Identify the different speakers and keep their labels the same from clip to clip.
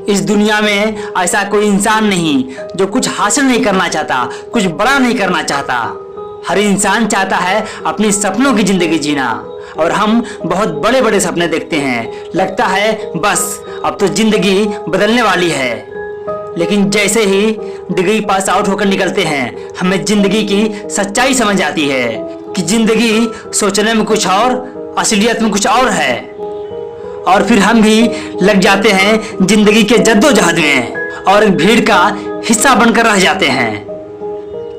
Speaker 1: इस दुनिया में ऐसा कोई इंसान नहीं जो कुछ हासिल नहीं करना चाहता, कुछ बड़ा नहीं करना चाहता। हर इंसान चाहता है अपनी सपनों की जिंदगी जीना, और हम बहुत बड़े बड़े सपने देखते हैं। लगता है बस अब तो जिंदगी बदलने वाली है, लेकिन जैसे ही डिग्री पास आउट होकर निकलते हैं हमें जिंदगी की सच्चाई समझ आती है कि जिंदगी सोचने में कुछ और, असलियत में कुछ और है। और फिर हम भी लग जाते हैं जिंदगी के जद्दोजहद में और एक भीड़ का हिस्सा बनकर रह जाते हैं।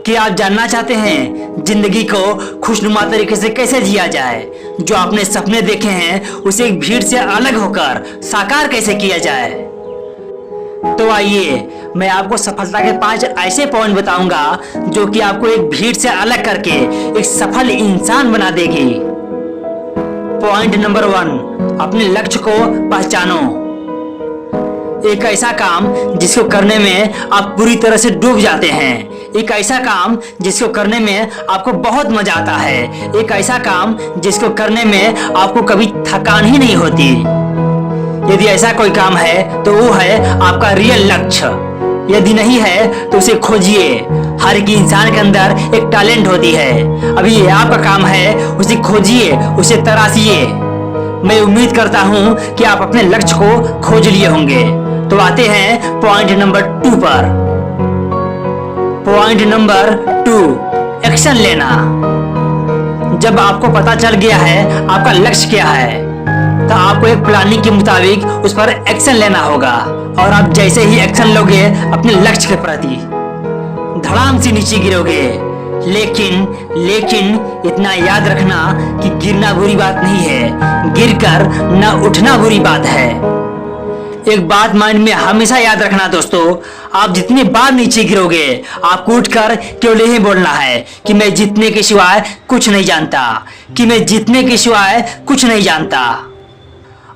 Speaker 1: कि आप जानना चाहते हैं जिंदगी को खुशनुमा तरीके से कैसे जिया जाए, जो आपने सपने देखे हैं उसे एक भीड़ से अलग होकर साकार कैसे किया जाए। तो आइए मैं आपको सफलता के 5 ऐसे पॉइंट बताऊंगा जो कि आपको एक भीड़ से अलग करके एक सफल इंसान बना देगी। पॉइंट नंबर 1, अपने लक्ष्य को पहचानो। एक ऐसा काम जिसको करने में आप पूरी तरह से डूब जाते हैं, एक ऐसा काम जिसको करने में आपको बहुत मजा आता है, एक ऐसा काम जिसको करने में आपको कभी थकान ही नहीं होती। यदि ऐसा कोई काम है तो वो है आपका रियल लक्ष्य। यदि नहीं है तो उसे खोजिए। हर एक इंसान के अंदर एक टैलेंट होती है, अभी ये आपका काम है उसे खोजिए, उसे तराशिए। मैं उम्मीद करता हूं कि आप अपने लक्ष्य को खोज लिए होंगे। तो आते हैं पॉइंट नंबर 2 पर। पॉइंट नंबर 2, एक्शन लेना। जब आपको पता चल गया है आपका लक्ष्य क्या है तो आपको एक प्लानिंग के मुताबिक उस पर एक्शन लेना होगा, और आप जैसे ही एक्शन लोगे अपने लक्ष्य के प्रति धड़ाम से नीचे गिरोगे। लेकिन इतना याद रखना कि गिरना बुरी बात नहीं है, गिरकर न उठना बुरी बात है। एक बात माइंड में हमेशा याद रखना दोस्तों, आप जितनी बार नीचे गिरोगे आपको उठकर केवल यही बोलना है कि मैं जीतने के सिवाय कुछ नहीं जानता, कि मैं जीतने के सिवाय कुछ नहीं जानता।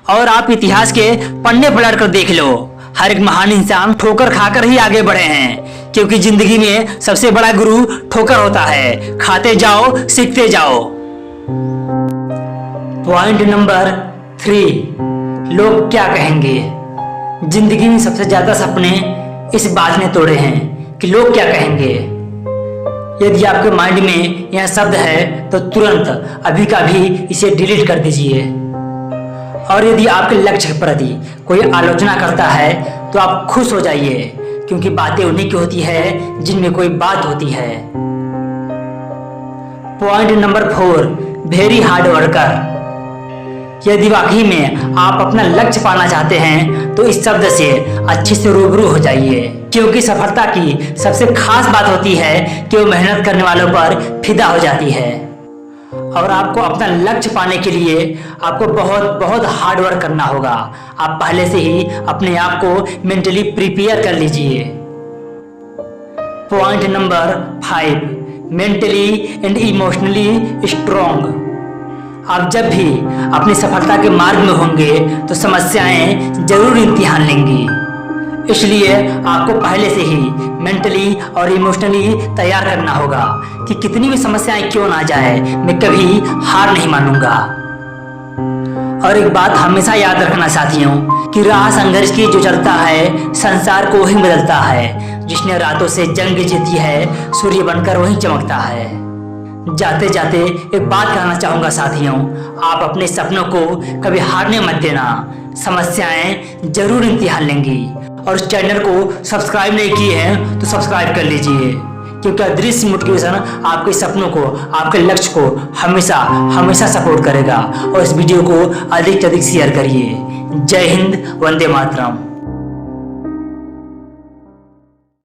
Speaker 1: और आप इतिहास के पन्ने पलट कर देख लो, हर एक महान इंसान ठोकर खाकर ही आगे बढ़े हैं, क्योंकि जिंदगी में सबसे बड़ा गुरु ठोकर होता है। खाते जाओ, सीखते जाओ। पॉइंट नंबर 3, लोग क्या कहेंगे। जिंदगी में सबसे ज्यादा सपने इस बात ने तोड़े हैं कि लोग क्या कहेंगे। यदि आपके माइंड में यह शब्द है तो तुरंत अभी का भी इसे डिलीट कर दीजिए। और यदि आपके लक्ष्य के प्रति कोई आलोचना करता है तो आप खुश हो जाइए, क्योंकि बातें उन्हीं की होती है जिनमें कोई बात होती है। Point number 4, very hard worker. यदि वाकई में आप अपना लक्ष्य पाना चाहते हैं तो इस शब्द से अच्छे से रूबरू हो जाइए, क्योंकि सफलता की सबसे खास बात होती है कि वो मेहनत करने वालों पर फिदा हो जाती है। और आपको अपना लक्ष्य पाने के लिए आपको बहुत हार्ड वर्क करना होगा। आप पहले से ही अपने आप को मेंटली प्रिपेयर कर लीजिए। Point number 5, mentally and emotionally strong. आप जब भी अपनी सफलता के मार्ग में होंगे तो समस्याएं जरूर इम्तिहान लेंगी, इसलिए आपको पहले से ही मेंटली और इमोशनली तैयार करना होगा कि कितनी भी समस्याएं क्यों ना जाए मैं कभी हार नहीं मानूंगा। और एक बात हमेशा याद रखना साथियों कि राह संघर्ष की जो चलता है संसार को वही बदलता है। जिसने रातों से जंग जीती है सूर्य बनकर वही चमकता है। जाते जाते एक बात कहना चाहूंगा साथियों, आप अपने सपनों को कभी हारने मत देना। समस्याएं जरूर इम्तिहान लेंगी। और इस चैनल को सब्सक्राइब नहीं किए हैं तो सब्सक्राइब कर लीजिए, क्योंकि अदृश्य मोटिवेशन आपके सपनों को, आपके लक्ष्य को हमेशा सपोर्ट करेगा। और इस वीडियो को अधिक से अधिक शेयर करिए। जय हिंद, वंदे मातरम।